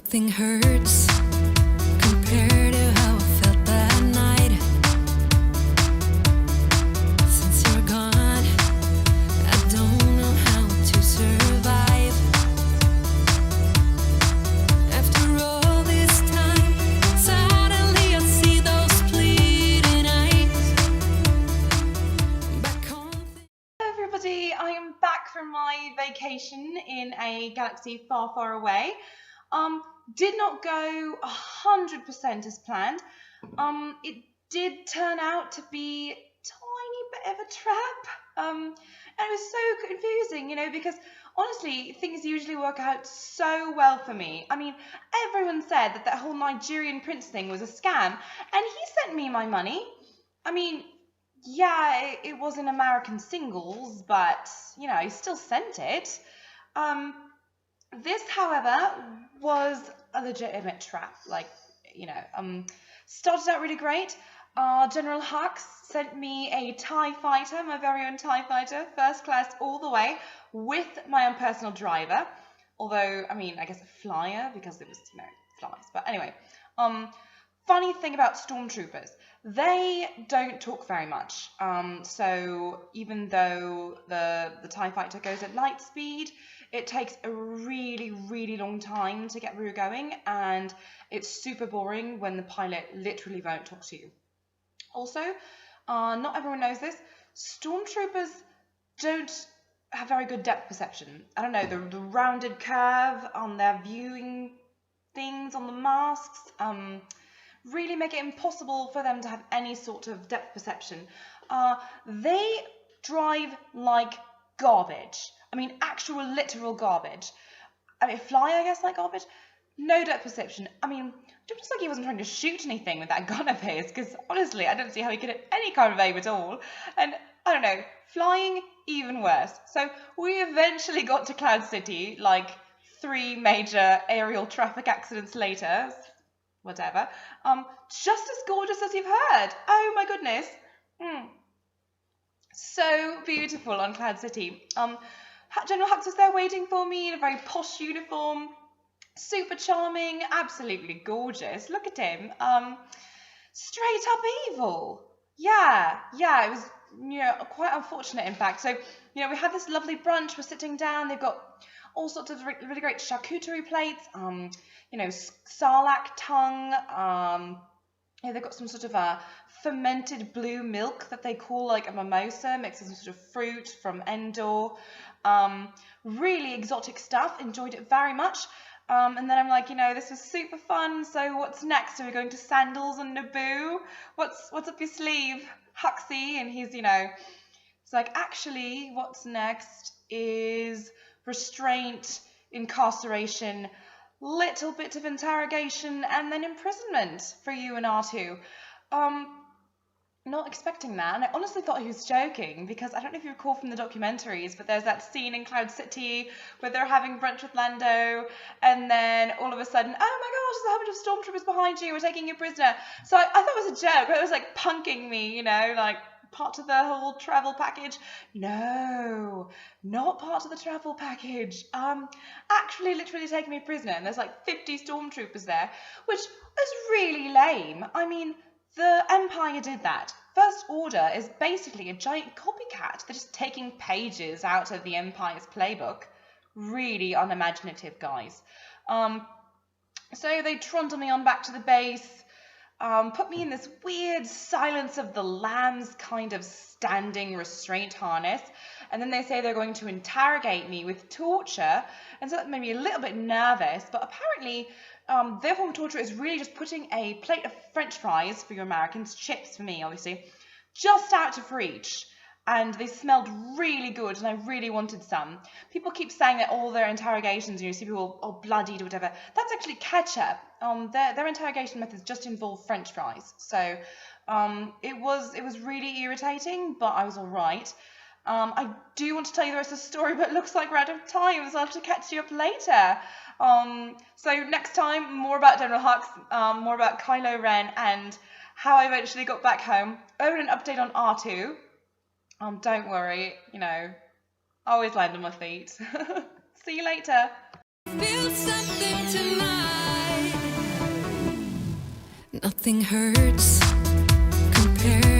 Nothing hurts compared to how I felt that night. Since you're gone, I don't know how to survive. After all this time, suddenly I see those pleading eyes. Back home. Hello everybody, I am back from my vacation in a galaxy far, far away. Did not go 100% as planned. It did turn out to be a tiny bit of a trap. And it was so confusing, because honestly, things usually work out so well for me. I mean, everyone said that whole Nigerian prince thing was a scam, and he sent me my money. I mean, yeah, it was in American singles, but, he still sent it. This, however, was a legitimate trap. Started out really great. General Hux sent me a TIE fighter, my very own TIE fighter, first class all the way, with my own personal driver. Although, I guess a flyer, because it was, flies. But anyway, funny thing about stormtroopers, they don't talk very much. So even though the TIE fighter goes at light speed, it takes a really, really long time to get where you're going, and it's super boring when the pilot literally won't talk to you. Also, not everyone knows this, stormtroopers don't have very good depth perception. I don't know, the rounded curve on their viewing things on the masks really make it impossible for them to have any sort of depth perception. They drive like garbage. Actual literal garbage. Fly, I guess, like garbage. No depth perception. Just like he wasn't trying to shoot anything with that gun of his, because honestly, I don't see how he could hit any kind of aim at all. And I don't know, flying, even worse. So we eventually got to Cloud City, like 3 major aerial traffic accidents later. Whatever. Just as gorgeous as you've heard. Oh my goodness. So beautiful on Cloud City. General Hux was there waiting for me in a very posh uniform. Super charming, absolutely gorgeous. Look at him. Straight up evil. Yeah, it was, quite unfortunate in fact. So, we had this lovely brunch, we're sitting down, they've got all sorts of really great charcuterie plates, sarlacc tongue, they've got some sort of a fermented blue milk that they call like a mimosa, mixed with some sort of fruit from Endor. Really exotic stuff, enjoyed it very much. And then I'm like, this was super fun, so what's next? Are we going to Sandals and Naboo? What's up your sleeve, Huxy? And he's, it's like, actually, what's next is restraint, incarceration, little bit of interrogation, and then imprisonment for you and R2. Not expecting that, and I honestly thought he was joking, because I don't know if you recall from the documentaries, but there's that scene in Cloud City where they're having brunch with Lando, and then all of a sudden, oh my gosh, there's a whole bunch of stormtroopers behind you, we're taking you prisoner. So I thought it was a joke, it was like punking me, like part of the whole travel package. No, not part of the travel package. Actually literally taking me prisoner, and there's like 50 stormtroopers there, which is really lame. The Empire did that. First Order is basically a giant copycat. They're just taking pages out of the Empire's playbook. Really unimaginative guys. So they trundle me on back to the base, put me in this weird Silence of the Lambs kind of standing restraint harness, and then they say they're going to interrogate me with torture, and so that made me a little bit nervous, but apparently their form of torture is really just putting a plate of French fries for your Americans, chips for me, obviously, just out of reach. And they smelled really good, and I really wanted some. People keep saying that all their interrogations, you see people all bloodied or whatever. That's actually ketchup. Their interrogation methods just involve French fries. So it was really irritating, but I was all right. I do want to tell you the rest of the story, but it looks like we're out of time, so I'll have to catch you up later. So next time, more about General Hux, more about Kylo Ren, and how I eventually got back home. Oh, and an update on R2. Don't worry, I always land on my feet. See you later. Feel something tonight. Nothing hurts compared